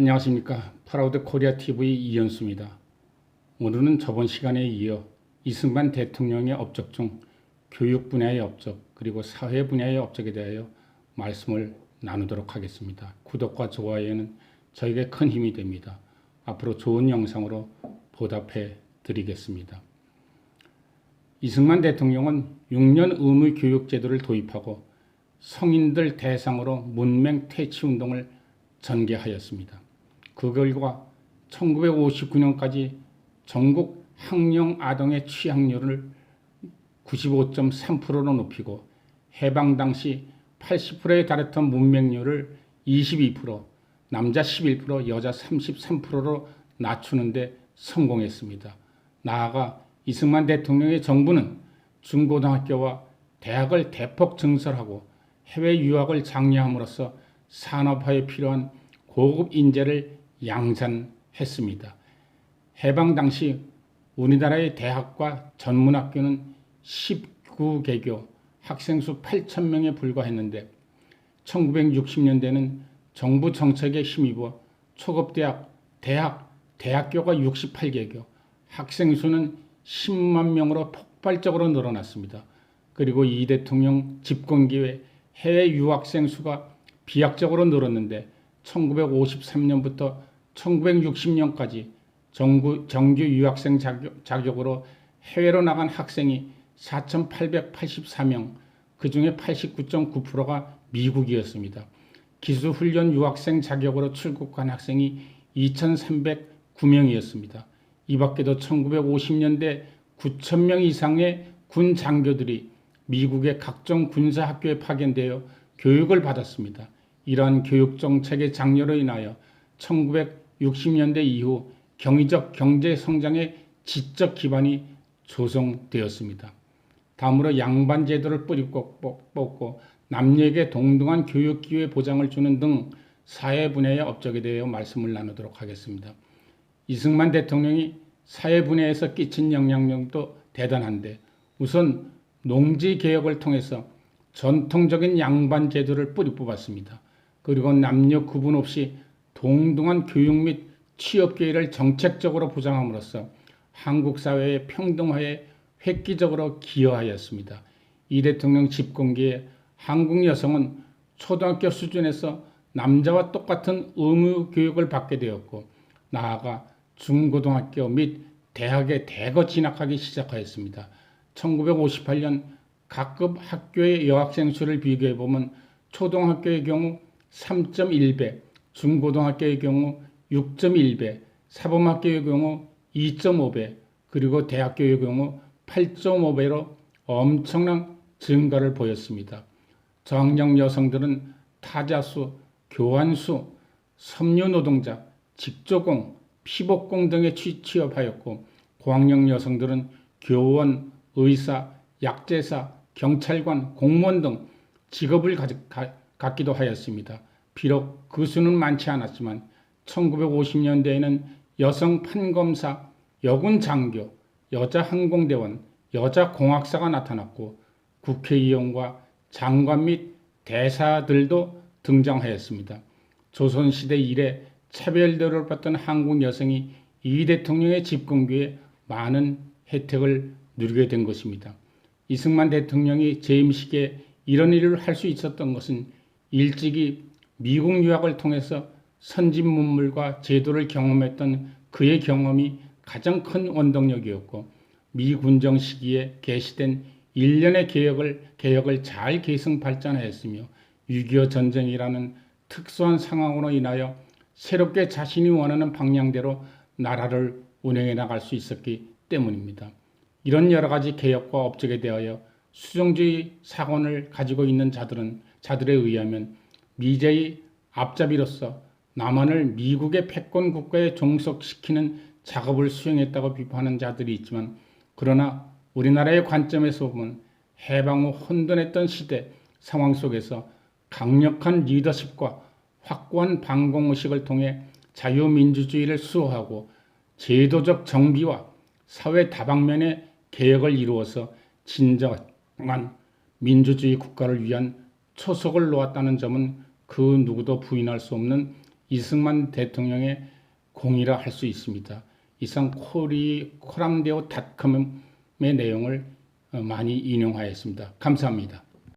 안녕하십니까. 프라우드 코리아 TV 이현수입니다. 오늘은 저번 시간에 이어 이승만 대통령의 업적 중 교육 분야의 업적 그리고 사회 분야의 업적에 대하여 말씀을 나누도록 하겠습니다. 구독과 좋아요는 저에게 큰 힘이 됩니다. 앞으로 좋은 영상으로 보답해 드리겠습니다. 이승만 대통령은 6년 의무 교육 제도를 도입하고 성인들 대상으로 문맹 퇴치 운동을 전개하였습니다. 그 결과 1959년까지 전국 학령 아동의 취학률을 95.3%로 높이고 해방 당시 80%에 달했던 문맹률을 22%, 남자 11%, 여자 33%로 낮추는 데 성공했습니다. 나아가 이승만 대통령의 정부는 중고등학교와 대학을 대폭 증설하고 해외 유학을 장려함으로써 산업화에 필요한 고급 인재를 양산했습니다. 해방 당시 우리나라의 대학과 전문학교는 19개교, 학생 수 8,000명에 불과했는데 1960년대는 정부 정책에 힘입어 초급대학, 대학교가 68개교, 학생 수는 10만 명으로 폭발적으로 늘어났습니다. 그리고 이 대통령 집권기에 해외 유학생 수가 비약적으로 늘었는데 1953년부터 1960년까지 정규 유학생 자격으로 해외로 나간 학생이 4,884명, 그 중에 89.9%가 미국이었습니다. 기술훈련 유학생 자격으로 출국한 학생이 2,309명이었습니다. 이 밖에도 1950년대 9,000명 이상의 군 장교들이 미국의 각종 군사학교에 파견되어 교육을 받았습니다. 이러한 교육정책의 장려로 인하여 1960년대 이후 경제적 경제 성장의 지적 기반이 조성되었습니다. 다음으로 양반 제도를 뿌리 뽑고 남녀에게 동등한 교육 기회 보장을 주는 등 사회 분야의 업적에 대해 말씀을 나누도록 하겠습니다. 이승만 대통령이 사회 분야에서 끼친 영향력도 대단한데 우선 농지 개혁을 통해서 전통적인 양반 제도를 뿌리 뽑았습니다. 그리고 남녀 구분 없이 동등한 교육 및 취업 기회를 정책적으로 보장함으로써 한국 사회의 평등화에 획기적으로 기여하였습니다. 이 대통령 집권기에 한국 여성은 초등학교 수준에서 남자와 똑같은 의무 교육을 받게 되었고 나아가 중고등학교 및 대학에 대거 진학하기 시작하였습니다. 1958년 각급 학교의 여학생 수를 비교해 보면 초등학교의 경우 3.1배, 중고등학교의 경우 6.1배, 사범학교의 경우 2.5배, 그리고 대학교의 경우 8.5배로 엄청난 증가를 보였습니다. 저학년 여성들은 타자수, 교환수, 섬유 노동자, 직조공, 피복공 등에 취업하였고 고학년 여성들은 교원, 의사, 약제사, 경찰관, 공무원 등 직업을 갖기도 하였습니다. 비록 그 수는 많지 않았지만 1950년대에는 여성 판검사, 여군 장교, 여자 항공대원, 여자 공학사가 나타났고 국회의원과 장관 및 대사들도 등장하였습니다. 조선시대 이래 차별대우를 받던 한국 여성이 이 대통령의 집권기에 많은 혜택을 누리게 된 것입니다. 이승만 대통령이 재임 시기에 이런 일을 할 수 있었던 것은 일찍이 미국 유학을 통해서 선진 문물과 제도를 경험했던 그의 경험이 가장 큰 원동력이었고 미 군정 시기에 개시된 일련의 개혁을 잘 계승 발전하였으며 6.25 전쟁이라는 특수한 상황으로 인하여 새롭게 자신이 원하는 방향대로 나라를 운영해 나갈 수 있었기 때문입니다. 이런 여러 가지 개혁과 업적에 대하여 수정주의 사관을 가지고 있는 자들에 의하면 미제의 앞잡이로서 남한을 미국의 패권 국가에 종속시키는 작업을 수행했다고 비판하는 자들이 있지만 그러나 우리나라의 관점에서 보면 해방 후 혼돈했던 시대 상황 속에서 강력한 리더십과 확고한 반공의식을 통해 자유민주주의를 수호하고 제도적 정비와 사회 다방면의 개혁을 이루어서 진정한 민주주의 국가를 위한 초석을 놓았다는 점은 그 누구도 부인할 수 없는 이승만 대통령의 공이라 할 수 있습니다. 이상 코람데오닷컴의 내용을 많이 인용하였습니다. 감사합니다.